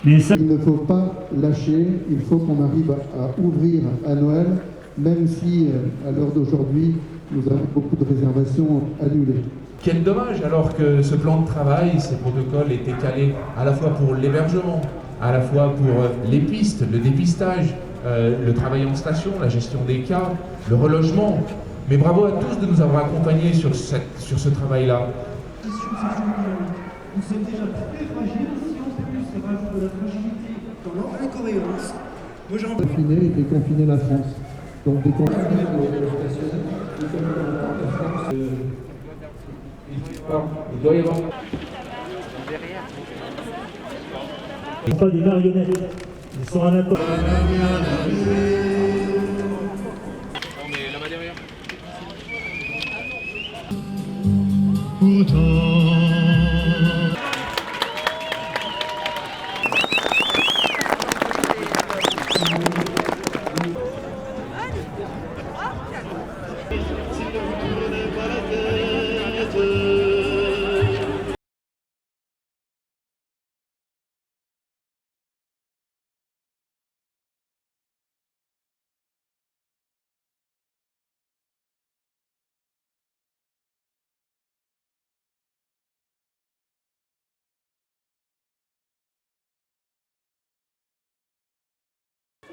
Mais ça... Il ne faut pas lâcher, il faut qu'on arrive à ouvrir à Noël, même si à l'heure d'aujourd'hui, nous avons beaucoup de réservations annulées. Quel dommage, alors que ce plan de travail, ces protocoles étaient calés à la fois pour l'hébergement, à la fois pour les pistes, le dépistage, le travail en station, la gestion des cas, le relogement. Mais bravo à tous de nous avoir accompagnés sur ce travail-là. Nous sommes déjà très fragiles, si en plus se rajoute de la fragilité dans l'incohérence. Confiner et déconfiner la France. Donc déconfiner il doit y avoir... Ils ne sont pas des marionnettes, ils sont un accord. On est là-bas derrière.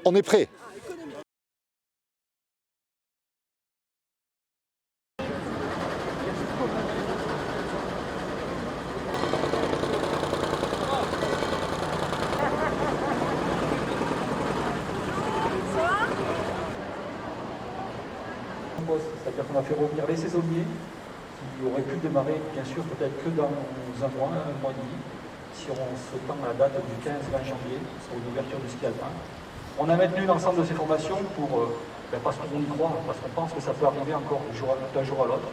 On est prêt. C'est-à-dire qu'on a fait revenir les saisonniers qui auraient pu démarrer, bien sûr, peut-être que dans un mois et demi, si on se tend à la date du 15-20 janvier, sur l'ouverture du ski alpin. On a maintenu l'ensemble de ces formations parce qu'on y croit, parce qu'on pense que ça peut arriver encore d'un jour à l'autre.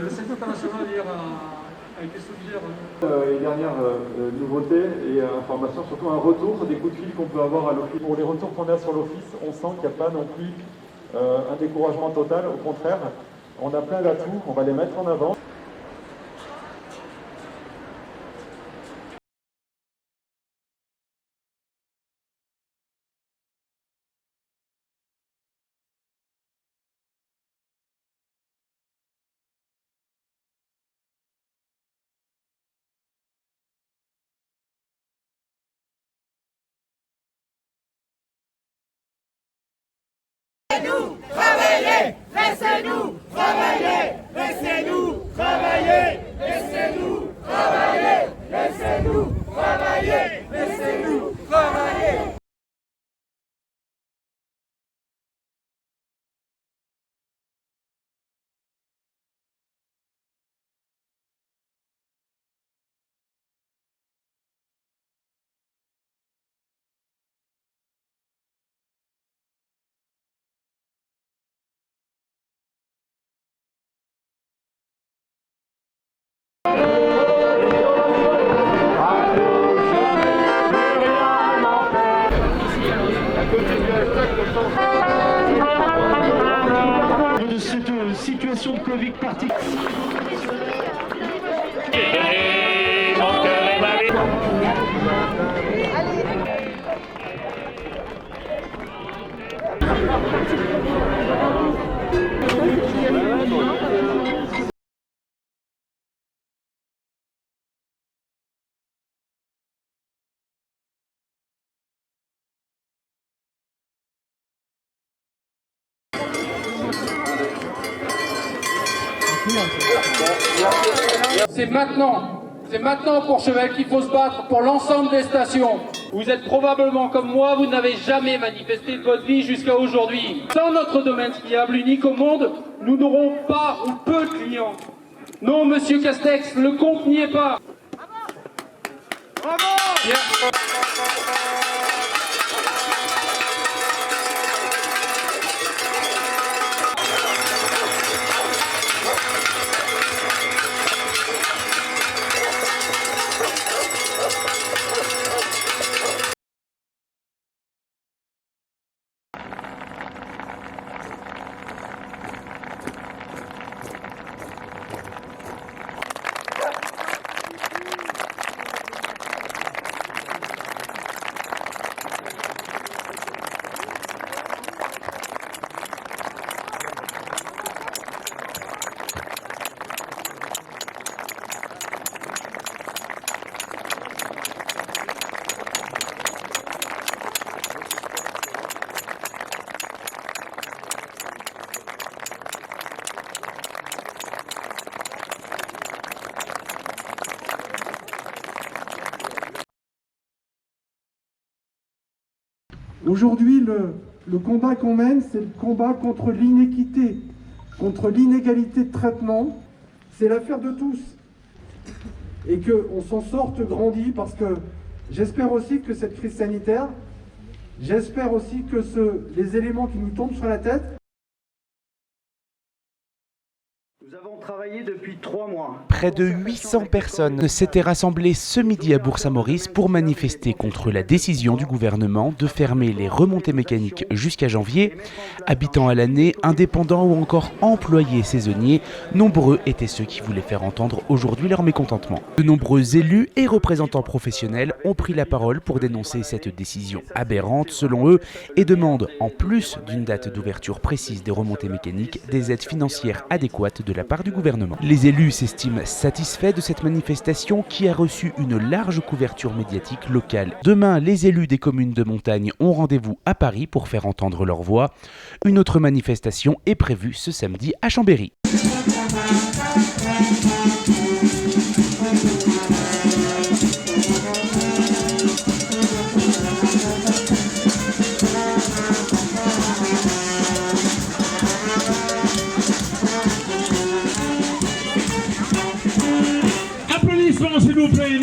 Le secteur international hier a été solidaire. Les dernières nouveautés et informations, surtout un retour des coups de fil qu'on peut avoir à l'office. Pour les retours qu'on a sur l'office, on sent qu'il n'y a pas non plus un découragement total, au contraire, on a plein d'atouts, on va les mettre en avant. Laissez-nous travailler, laissez-nous travailler, laissez-nous travailler, laissez-nous travailler, laissez-nous travailler, laissez-nous travailler. De cette situation de Covid particulière. C'est maintenant Courchevel qu'il faut se battre pour l'ensemble des stations. Vous êtes probablement comme moi, vous n'avez jamais manifesté de votre vie jusqu'à aujourd'hui. Dans notre domaine skiable unique au monde, nous n'aurons pas ou peu de clients. Non, monsieur Castex, le compte n'y est pas. Bravo! Bien. Aujourd'hui, le combat qu'on mène, c'est le combat contre l'inéquité, contre l'inégalité de traitement. C'est l'affaire de tous. Et qu'on s'en sorte grandi, parce que j'espère aussi que cette crise sanitaire, j'espère aussi que les éléments qui nous tombent sur la tête. Nous avons travaillé depuis 3 mois. Près de 800 personnes s'étaient rassemblées ce midi à Bourg-Saint-Maurice pour manifester contre la décision du gouvernement de fermer les remontées mécaniques jusqu'à janvier. Habitants à l'année, indépendants ou encore employés saisonniers, nombreux étaient ceux qui voulaient faire entendre aujourd'hui leur mécontentement. De nombreux élus et représentants professionnels ont pris la parole pour dénoncer cette décision aberrante selon eux et demandent, en plus d'une date d'ouverture précise des remontées mécaniques, des aides financières adéquates de la part du gouvernement. Les élus s'estiment satisfaits de cette manifestation qui a reçu une large couverture médiatique locale. Demain, les élus des communes de montagne ont rendez-vous à Paris pour faire entendre leur voix. Une autre manifestation est prévue ce samedi à Chambéry. Applaudissements s'il vous plaît.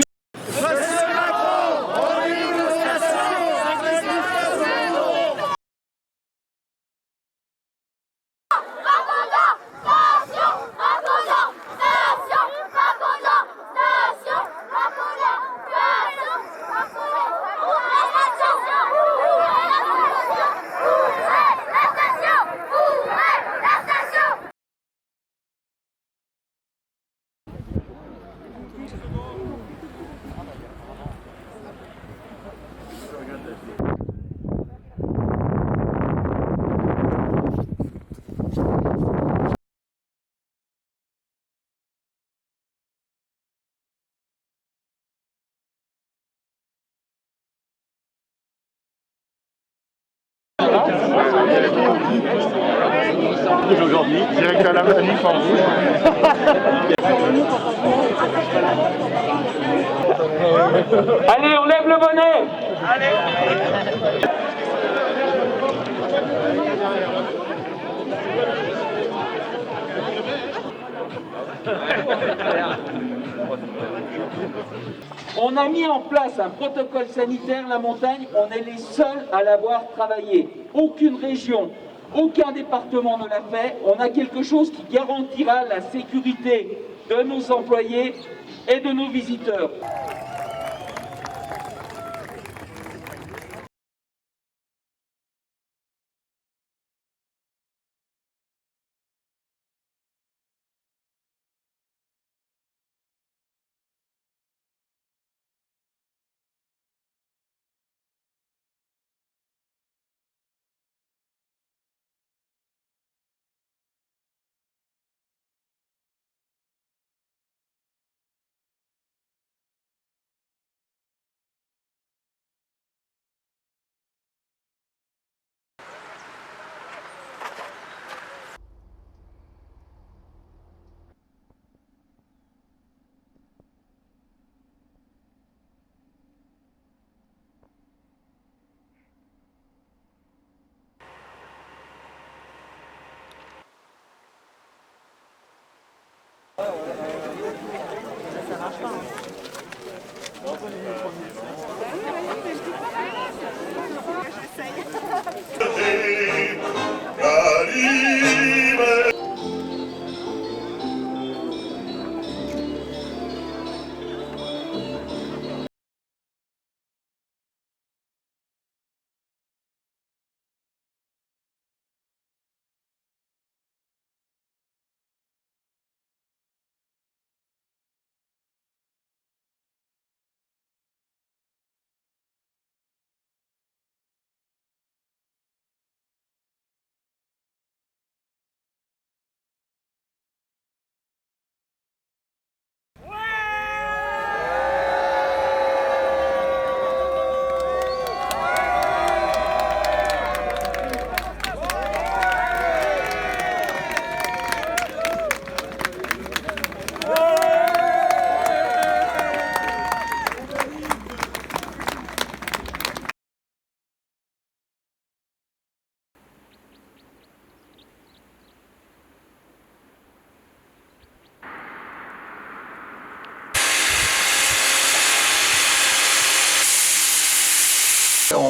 Aujourd'hui, direct à la manif en rouge. Allez, on lève le bonnet. On a mis en place un protocole sanitaire, la montagne, on est les seuls à l'avoir travaillé. Aucune région, aucun département ne l'a fait. On a quelque chose qui garantira la sécurité de nos employés et de nos visiteurs.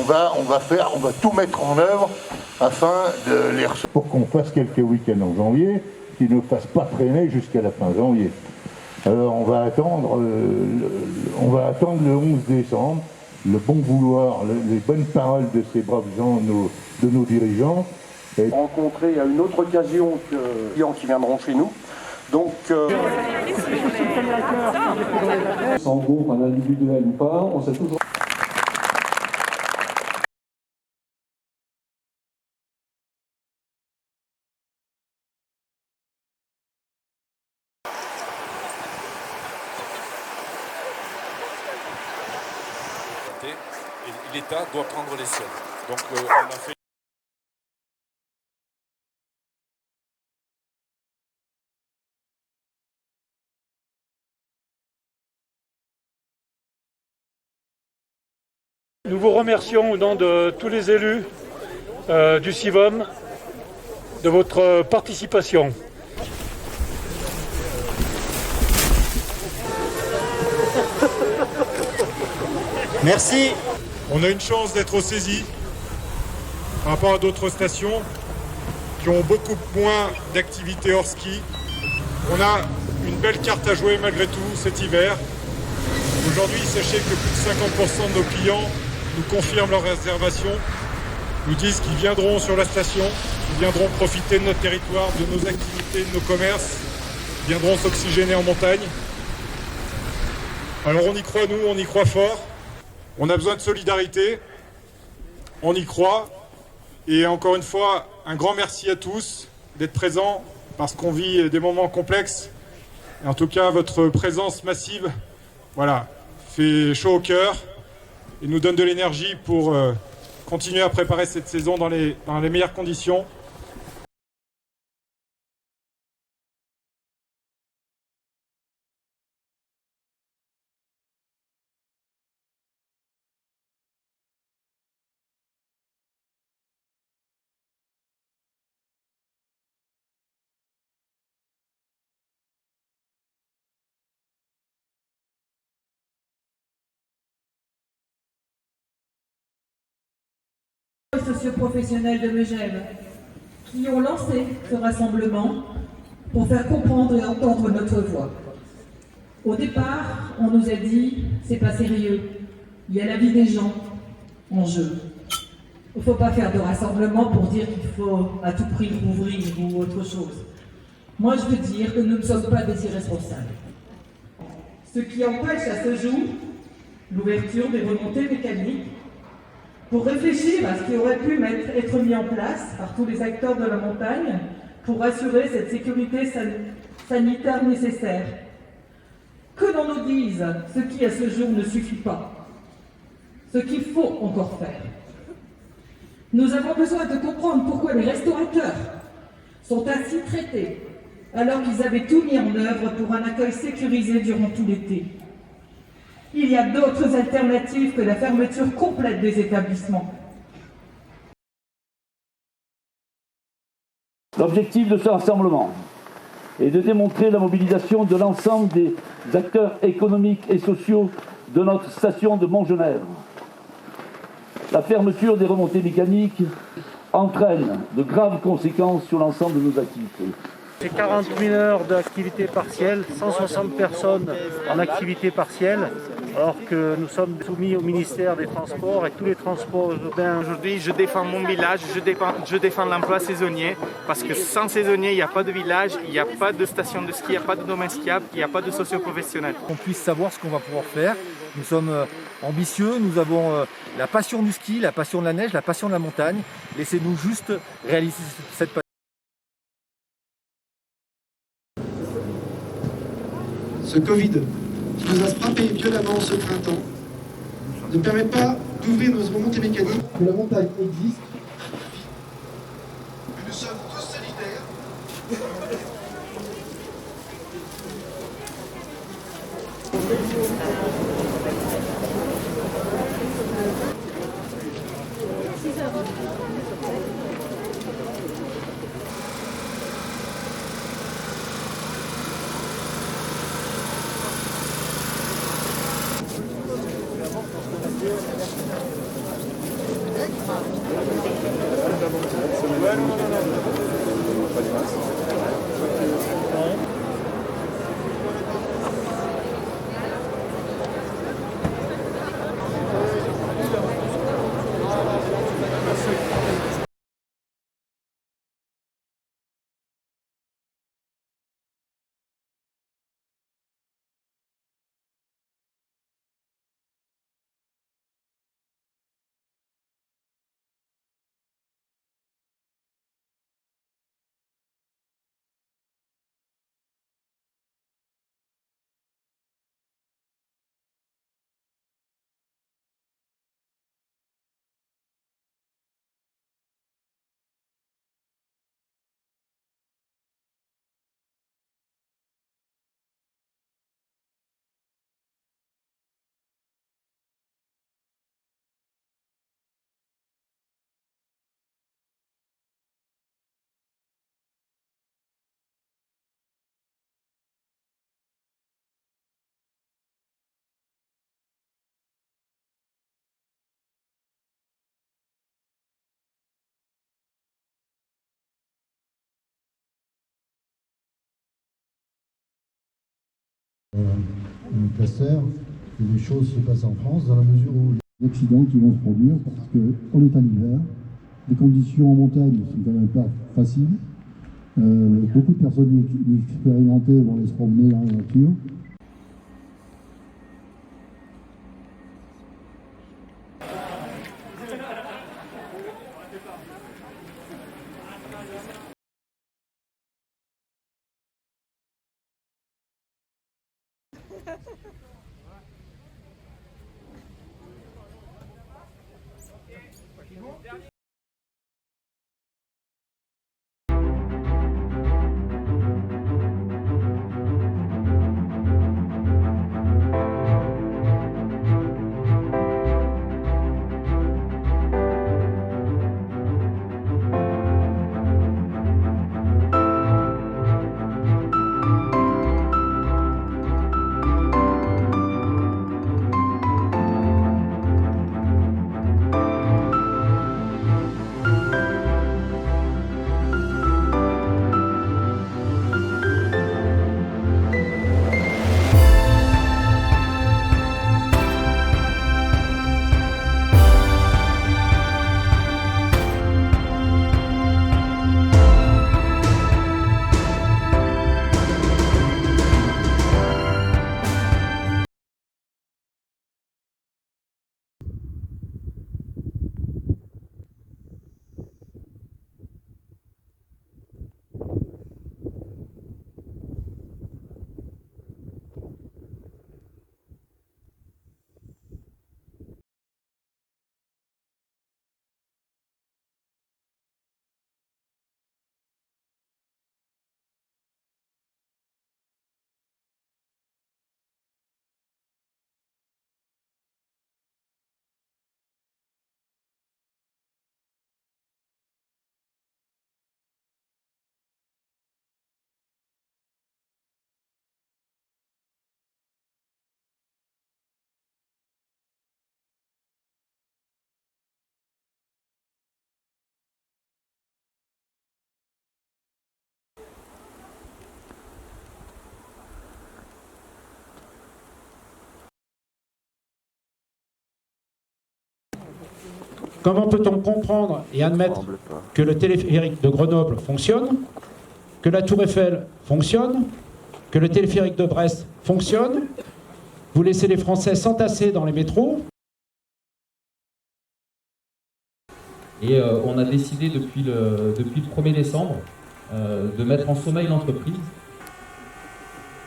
on va tout mettre en œuvre afin de les recevoir. Pour qu'on fasse quelques week-ends en janvier, qu'ils ne fassent pas traîner jusqu'à la fin janvier. Alors on va attendre le 11 décembre, le bon vouloir, les bonnes paroles de ces braves gens, de nos dirigeants. Et rencontrer à une autre occasion que les clients qui viendront chez nous. Donc, en gros, en individuel ou pas, on sait toujours. Et l'État doit prendre les siennes. Donc on a fait. Nous vous remercions au nom de tous les élus du CIVOM de votre participation. Merci. On a une chance d'être saisis par rapport à d'autres stations qui ont beaucoup moins d'activités hors ski. On a une belle carte à jouer malgré tout cet hiver. Aujourd'hui, sachez que plus de 50% de nos clients nous confirment leur réservation, nous disent qu'ils viendront sur la station, qu'ils viendront profiter de notre territoire, de nos activités, de nos commerces, viendront s'oxygéner en montagne. Alors on y croit, nous, on y croit fort. On a besoin de solidarité, on y croit. Et encore une fois, un grand merci à tous d'être présents parce qu'on vit des moments complexes. Et en tout cas, votre présence massive, voilà, fait chaud au cœur et nous donne de l'énergie pour continuer à préparer cette saison dans les meilleures conditions. Socioprofessionnels de Megève qui ont lancé ce rassemblement pour faire comprendre et entendre notre voix. Au départ, on nous a dit c'est pas sérieux, il y a la vie des gens en jeu. Il ne faut pas faire de rassemblement pour dire qu'il faut à tout prix rouvrir ou autre chose. Moi, je veux dire que nous ne sommes pas des irresponsables. Ce qui empêche à ce jour l'ouverture des remontées mécaniques pour réfléchir à ce qui aurait pu être mis en place par tous les acteurs de la montagne pour assurer cette sécurité sanitaire nécessaire. Que l'on nous dise ce qui à ce jour ne suffit pas, ce qu'il faut encore faire. Nous avons besoin de comprendre pourquoi les restaurateurs sont ainsi traités alors qu'ils avaient tout mis en œuvre pour un accueil sécurisé durant tout l'été. Il y a d'autres alternatives que la fermeture complète des établissements. L'objectif de ce rassemblement est de démontrer la mobilisation de l'ensemble des acteurs économiques et sociaux de notre station de Montgenèvre. La fermeture des remontées mécaniques entraîne de graves conséquences sur l'ensemble de nos activités. C'est 40 000 heures d'activité partielle, 160 personnes en activité partielle, alors que nous sommes soumis au ministère des Transports et tous les transports urbains. Aujourd'hui, je défends mon village, je défends l'emploi saisonnier, parce que sans saisonnier, il n'y a pas de village, il n'y a pas de station de ski, il n'y a pas de domaine skiable, il n'y a pas de socio-professionnel. Qu'on puisse savoir ce qu'on va pouvoir faire. Nous sommes ambitieux, nous avons la passion du ski, la passion de la neige, la passion de la montagne. Laissez-nous juste réaliser cette passion. Ce Covid qui nous a frappé violemment ce printemps ne permet pas d'ouvrir nos remontées mécaniques. Que la montagne existe. Nous sommes tous solidaires. Un cluster, et les choses se passent en France dans la mesure où les accidents qui vont se produire parce qu'on est en hiver, les conditions en montagne ne sont quand même pas faciles. Beaucoup de personnes expérimentées vont aller se promener dans la nature. Comment peut-on comprendre et admettre que le téléphérique de Grenoble fonctionne, que la Tour Eiffel fonctionne, que le téléphérique de Brest fonctionne? Vous laissez les Français s'entasser dans les métros. Et on a décidé depuis le 1er décembre de mettre en sommeil l'entreprise.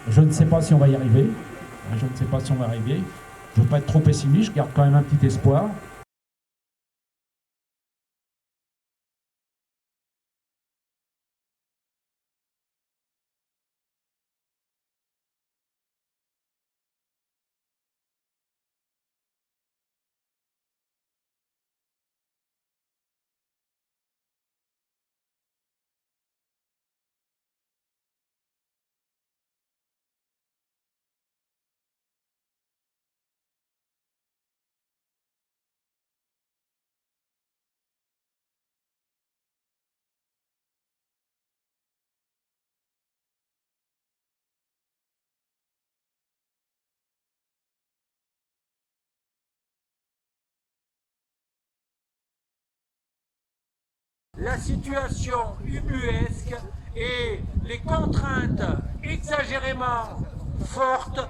Je ne sais pas si on va y arriver. Je ne sais pas si on va arriver. Je ne veux pas être trop pessimiste, je garde quand même un petit espoir. La situation ubuesque et les contraintes exagérément fortes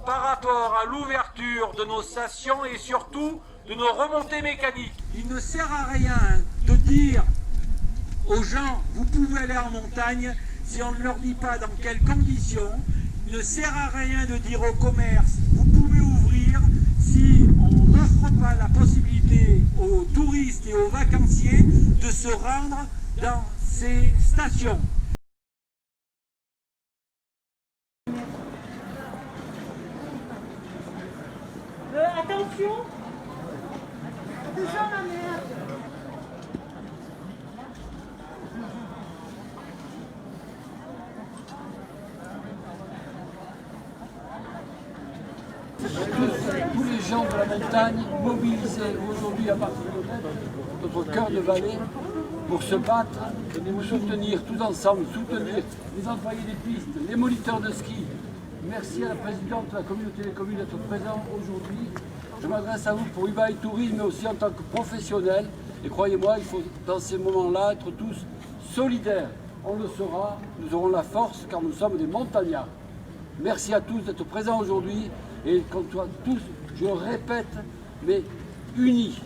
par rapport à l'ouverture de nos stations et surtout de nos remontées mécaniques. Il ne sert à rien de dire aux gens « vous pouvez aller en montagne » si on ne leur dit pas dans quelles conditions. Il ne sert à rien de dire au commerce « vous pouvez ouvrir » si on n'offre pas la possibilité aux touristes et aux vacanciers de se rendre dans ces stations. Attention! Attention la merde! Tous les gens de la montagne mobilisés aujourd'hui à partir de notre cœur de vallée pour se battre et nous soutenir tous ensemble, soutenir les employés des pistes, les moniteurs de ski, Merci à la présidente de la communauté des communes d'être présente aujourd'hui. Je m'adresse à vous pour Ubaï Tourisme, mais aussi en tant que professionnel. Et croyez-moi, il faut dans ces moments-là être tous solidaires. On le sera, nous aurons la force car nous sommes des montagnards. Merci à tous d'être présents aujourd'hui et qu'on soit tous, je le répète, mais unis.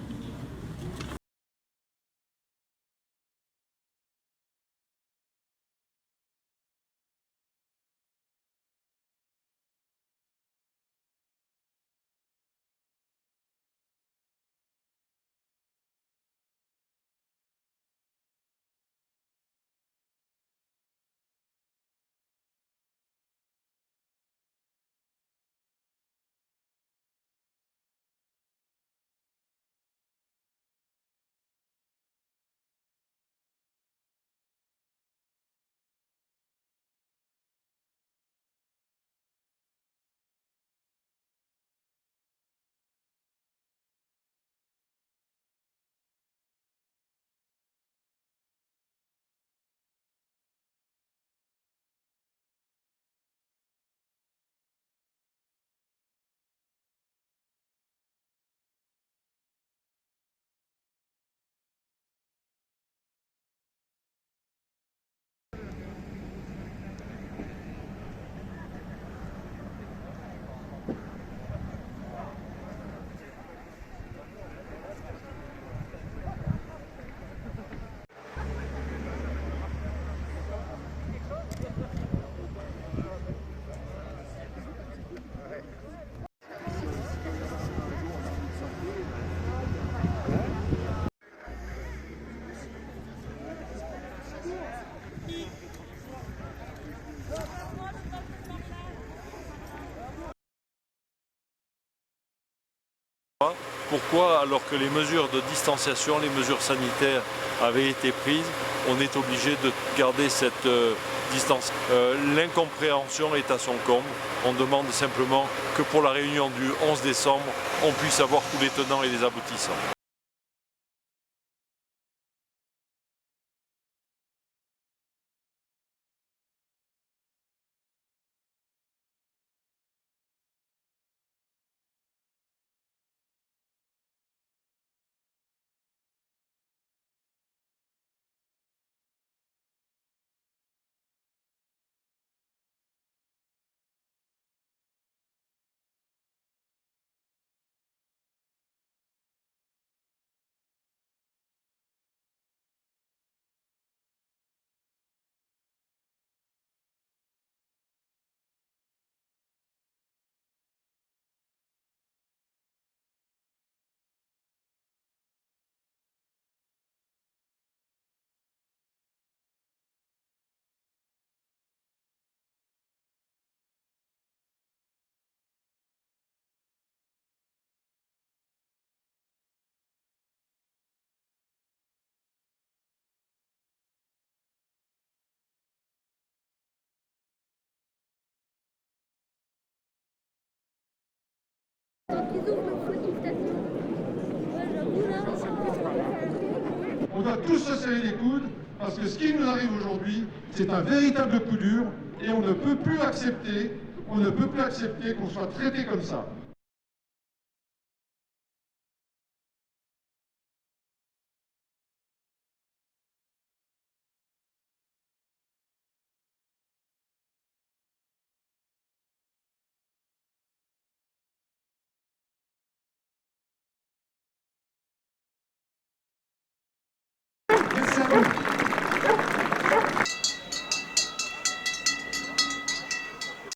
Pourquoi, alors que les mesures de distanciation, les mesures sanitaires avaient été prises, on est obligé de garder cette distance? L'incompréhension est à son comble. On demande simplement que pour la réunion du 11 décembre, on puisse avoir tous les tenants et les aboutissants. On doit tous se serrer les coudes parce que ce qui nous arrive aujourd'hui, c'est un véritable coup dur et on ne peut plus accepter qu'on soit traité comme ça.